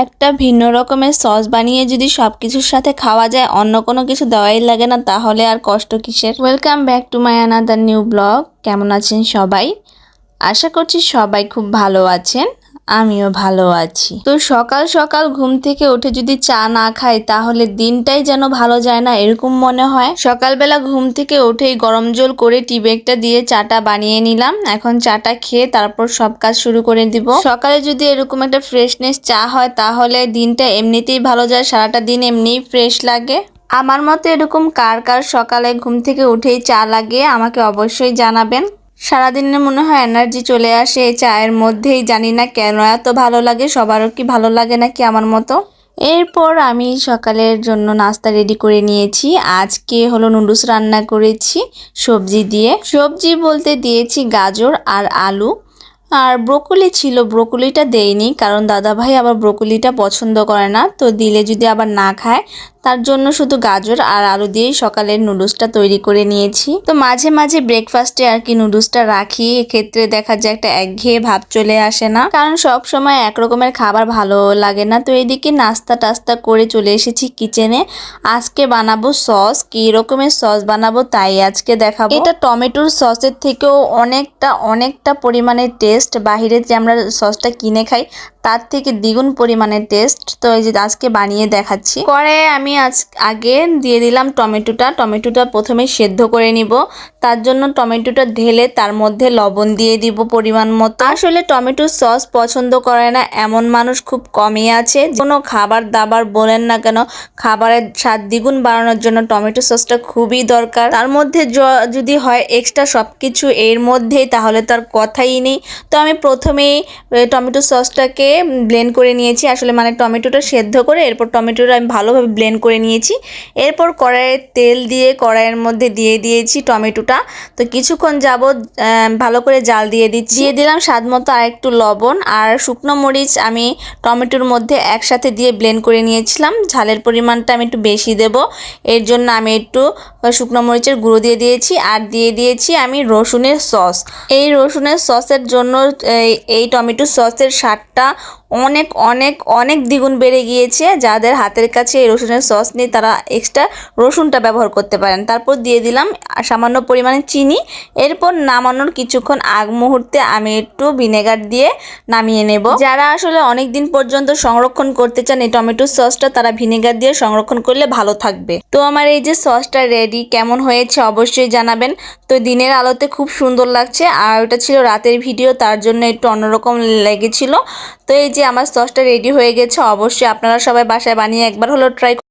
একটা ভিন্ন রকমের সস বানিয়ে যদি সবকিছুর সাথে খাওয়া যায়, অন্য কোনো কিছু দেওয়াই লাগে না, তাহলে আর কষ্ট কিসের। Welcome back to my another new blog. কেমন আছেন সবাই? আশা করছি সবাই খুব ভালো আছেন, আমিও ভালো আছি। তো সকাল সকাল ঘুম থেকে উঠে যদি চা না খাই তাহলে দিনটাই যেন ভালো যায় না, এরকম মনে হয়। সকালবেলা ঘুম থেকে উঠেই গরম জল করে টি ব্যাগটা দিয়ে চাটা বানিয়ে নিলাম। এখন চাটা খেয়ে তারপর সব কাজ শুরু করে দিব। সকালে যদি এরকম একটা ফ্রেশনেস চা হয় তাহলে দিনটা এমনিতেই ভালো যায়, সারাটা দিন এমনিই ফ্রেশ লাগে। আমার মতো এরকম কার কার সকালে ঘুম থেকে উঠেই চা লাগে আমাকে অবশ্যই জানাবেন। সারাদিনে মনে হয় এনার্জি চলে আসে এই চায়ের মধ্যেই, জানি না কেন এত ভালো লাগে। সবারও কি ভালো লাগে নাকি আমার মতো? এরপর আমি সকালের জন্য নাস্তা রেডি করে নিয়েছি। আজকে হলো নুডলস রান্না করেছি সবজি দিয়ে। সবজি বলতে দিয়েছি গাজর আর আলু, আর ব্রোকলি ছিল, ব্রোকলিটা দেইনি কারণ দাদাভাই আবার ব্রোকলিটা পছন্দ করে না, তো দিলে যদি আবার না খায় তার জন্য শুধু গাজর আর আলু দিয়েই সকালের নুডলসটা তৈরি করে নিয়েছি। তো মাঝে মাঝে ব্রেকফাস্টে আর কি নুডলসটা রাখি, এক্ষেত্রে দেখা যায় একটা একঘেয়ে ভাব চলে আসে না, কারণ সব সময় একরকমের খাবার ভালো লাগে না। তো এইদিকে নাস্তা টাস্তা করে চলে এসেছি কিচেনে। আজকে বানাবো সস, কি রকমের সস বানাবো তাই আজকে দেখাবো। এটা টমেটোর সসের থেকেও অনেকটা পরিমাণে টেস্ট, বাহিরে যে আমরা সসটা কিনে খাই তার থেকে দ্বিগুণ পরিমাণে টেস্ট। তো এই যে আজকে বানিয়ে দেখাচ্ছি। কড়াইয়ে আমি আগে দিয়ে দিলাম টমেটোটা প্রথমে সেদ্ধ করে নিব। তার জন্য টমেটোটা ঢেলে তার মধ্যে লবণ দিয়ে দিব পরিমাণ মতো। আসলে টমেটোর সস পছন্দ করে না এমন মানুষ খুব কমই আছে। কোনো খাবার দাবার বলেন না কেন, খাবারের স্বাদ দ্বিগুণ বাড়ানোর জন্য টমেটো সসটা খুবই দরকার। তার মধ্যে যদি হয় এক্সট্রা সবকিছু এর মধ্যেই, তাহলে তার কথাই নেই। তো আমি প্রথমেই টমেটো সসটাকে ব্লেন্ড করে নিয়েছি, আসলে মানে টমেটোটা সেদ্ধ করে এরপর টমেটোটা আমি ভালোভাবে ব্লেন্ড করে নিয়েছি। এরপর কড়াইয়ে তেল দিয়ে কড়াইয়ের মধ্যে দিয়ে দিয়েছি টমেটোটা। তো কিছুক্ষণ যাবত ভালো করে জাল দিয়ে দিচ্ছি। দিয়ে দিলাম স্বাদ মতো আর একটু লবণ আর শুকনো মরিচ, আমি টমেটোর মধ্যে একসাথে দিয়ে ব্লেন্ড করে নিয়েছিলাম। ঝালের পরিমাণটা আমি একটু বেশি দেব, এর জন্য আমি একটু শুকনো মরিচের গুঁড়ো দিয়ে দিয়েছি। আর দিয়ে দিয়েছি আমি রসুনের সস। এই রসুনের সসের জন্য এই টমেটো সসের স্বাদটা অনেক অনেক অনেক দ্বিগুণ বেড়ে গিয়েছে। যাদের হাতের কাছে এই রসুনের সস নেই তারা এক্সট্রা রসুনটা ব্যবহার করতে পারেন। তারপর দিয়ে দিলাম সামান্য পরিমাণে চিনি। এরপর নামানোর কিছুক্ষণ আগ মুহূর্তে আমি একটু ভিনেগার দিয়ে নামিয়ে নেব। যারা আসলে অনেক দিন পর্যন্ত সংরক্ষণ করতে চান এই টমেটো সসটা, তারা ভিনেগার দিয়ে সংরক্ষণ করলে ভালো থাকবে। তো আমার এই যে সসটা রেডি, কেমন হয়েছে অবশ্যই জানাবেন। তো দিনের আলোতে খুব সুন্দর লাগছে, আর ওটা ছিল রাতের ভিডিও, তার জন্য একটু অন্যরকম লেগেছিল। তো এই যে আমার সসটা রেডি হয়ে গেছে, অবশ্যই আপনারা সবাই বাসায় বানিয়ে একবার হলো ট্রাই